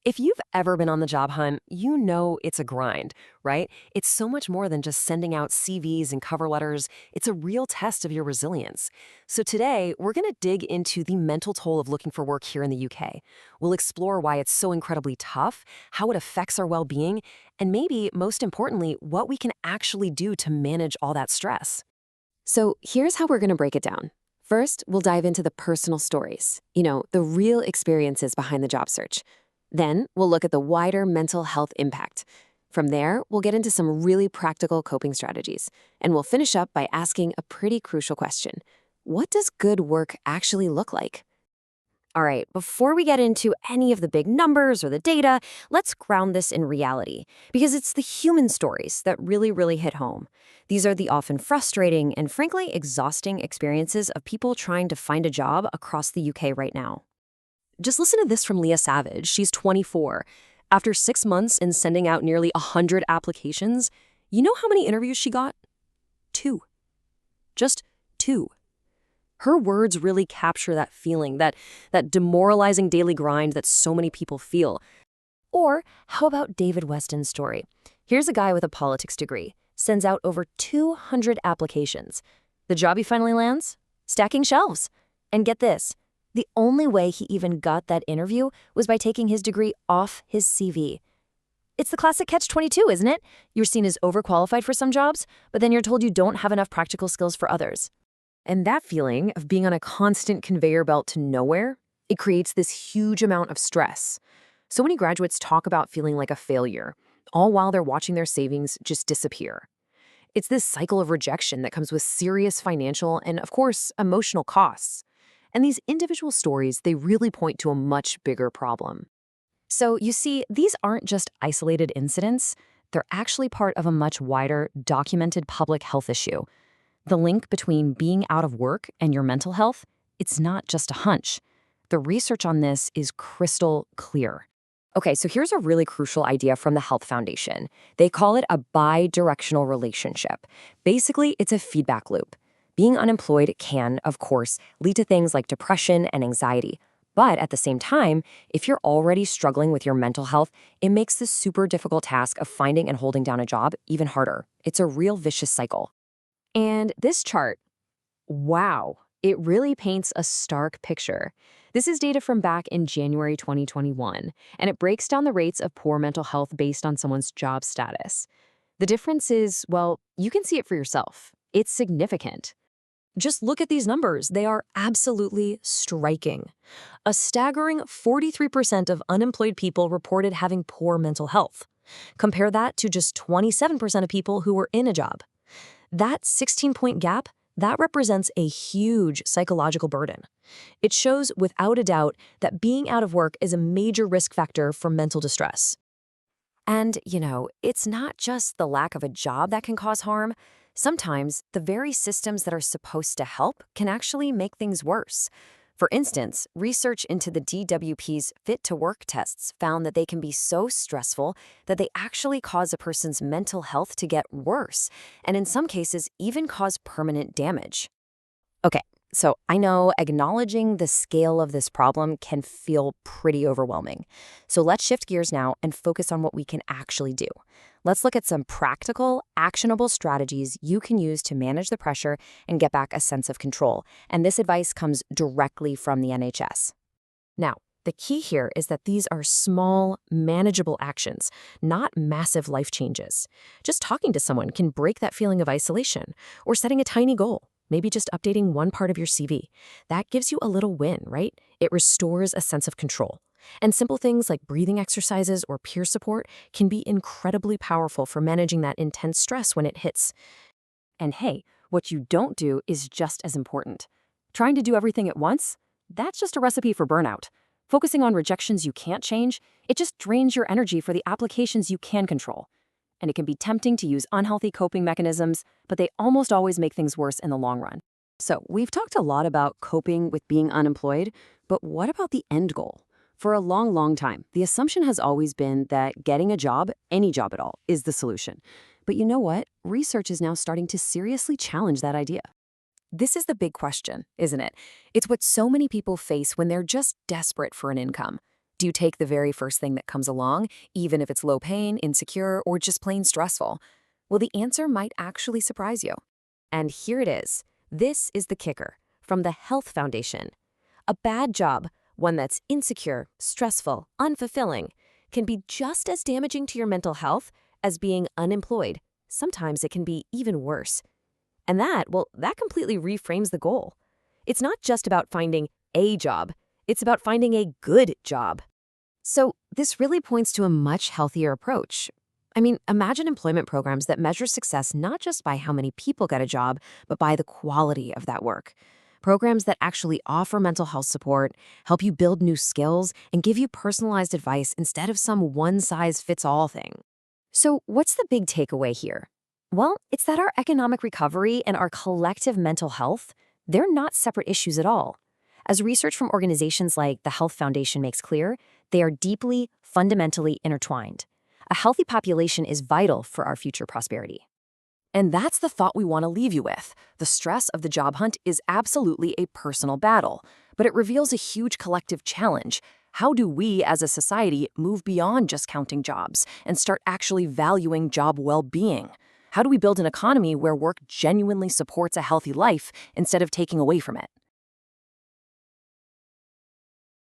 If you've ever been on the job hunt, you know it's a grind, right? It's so much more than just sending out CVs and cover letters. It's a real test of your resilience. So today, we're going to dig into the mental toll of looking for work here in the UK. We'll explore why it's so incredibly tough, how it affects our well-being, and maybe, most importantly, what we can actually do to manage all that stress. So here's how we're going to break it down. First, we'll dive into the personal stories, the real experiences behind the job search. Then, we'll look at the wider mental health impact. From there, we'll get into some really practical coping strategies. And we'll finish up by asking a pretty crucial question. What does good work actually look like? All right, before we get into any of the big numbers or the data, let's ground this in reality, because it's the human stories that really hit home. These are the often frustrating and frankly exhausting experiences of people trying to find a job across the UK right now. Just listen to this from Leah Savage. She's 24. After 6 months and sending out nearly 100 applications, you know how many interviews she got? 2. Just 2. Her words really capture that feeling, that demoralizing daily grind that so many people feel. Or how about David Weston's story? Here's a guy with a politics degree, sends out over 200 applications. The job he finally lands? Stacking shelves. And get this, the only way he even got that interview was by taking his degree off his CV. It's the classic catch-22, isn't it? You're seen as overqualified for some jobs, but then you're told you don't have enough practical skills for others. And that feeling of being on a constant conveyor belt to nowhere, it creates this huge amount of stress. So many graduates talk about feeling like a failure, all while they're watching their savings just disappear. It's this cycle of rejection that comes with serious financial and, of course, emotional costs. And these individual stories, they really point to a much bigger problem. So you see, these aren't just isolated incidents. They're actually part of a much wider, documented public health issue. The link between being out of work and your mental health, it's not just a hunch. The research on this is crystal clear. Okay, so here's a really crucial idea from the Health Foundation. They call it a bi-directional relationship. Basically, it's a feedback loop. Being unemployed can, of course, lead to things like depression and anxiety. But at the same time, if you're already struggling with your mental health, it makes the super difficult task of finding and holding down a job even harder. It's a real vicious cycle. And this chart, wow, it really paints a stark picture. This is data from back in January 2021, and it breaks down the rates of poor mental health based on someone's job status. The difference is, well, you can see it for yourself. It's significant. Just look at these numbers. They are absolutely striking. A staggering 43% of unemployed people reported having poor mental health. Compare that to just 27% of people who were in a job. That 16-point gap, that represents a huge psychological burden. It shows without a doubt that being out of work is a major risk factor for mental distress. And, it's not just the lack of a job that can cause harm. Sometimes the very systems that are supposed to help can actually make things worse. For instance, research into the DWP's fit-to-work tests found that they can be so stressful that they actually cause a person's mental health to get worse, and in some cases even cause permanent damage. Okay, so I know acknowledging the scale of this problem can feel pretty overwhelming. So let's shift gears now and focus on what we can actually do. Let's look at some practical, actionable strategies you can use to manage the pressure and get back a sense of control. And this advice comes directly from the NHS. Now, the key here is that these are small, manageable actions, not massive life changes. Just talking to someone can break that feeling of isolation, or setting a tiny goal, maybe just updating one part of your CV. That gives you a little win, right? It restores a sense of control. And simple things like breathing exercises or peer support can be incredibly powerful for managing that intense stress when it hits. And hey, what you don't do is just as important. Trying to do everything at once? That's just a recipe for burnout. Focusing on rejections you can't change, it just drains your energy for the applications you can control. And it can be tempting to use unhealthy coping mechanisms, but they almost always make things worse in the long run. So we've talked a lot about coping with being unemployed, but what about the end goal? For a long time, the assumption has always been that getting a job, any job at all, is the solution. But you know what? Research is now starting to seriously challenge that idea. This is the big question, isn't it? It's what so many people face when they're just desperate for an income. Do you take the very first thing that comes along, even if it's low pain, insecure, or just plain stressful? Well, the answer might actually surprise you. And here it is. This is the kicker from the Health Foundation. A bad job, one that's insecure, stressful, unfulfilling, can be just as damaging to your mental health as being unemployed. Sometimes it can be even worse. And that completely reframes the goal. It's not just about finding a job, it's about finding a good job. So this really points to a much healthier approach. I mean, imagine employment programs that measure success not just by how many people get a job, but by the quality of that work. Programs that actually offer mental health support, help you build new skills, and give you personalized advice instead of some one-size-fits-all thing. So what's the big takeaway here? Well, it's that our economic recovery and our collective mental health, they're not separate issues at all. As research from organizations like the Health Foundation makes clear, they are deeply, fundamentally intertwined. A healthy population is vital for our future prosperity. And that's the thought we want to leave you with. The stress of the job hunt is absolutely a personal battle, but it reveals a huge collective challenge. How do we as a society move beyond just counting jobs and start actually valuing job well-being? How do we build an economy where work genuinely supports a healthy life instead of taking away from it?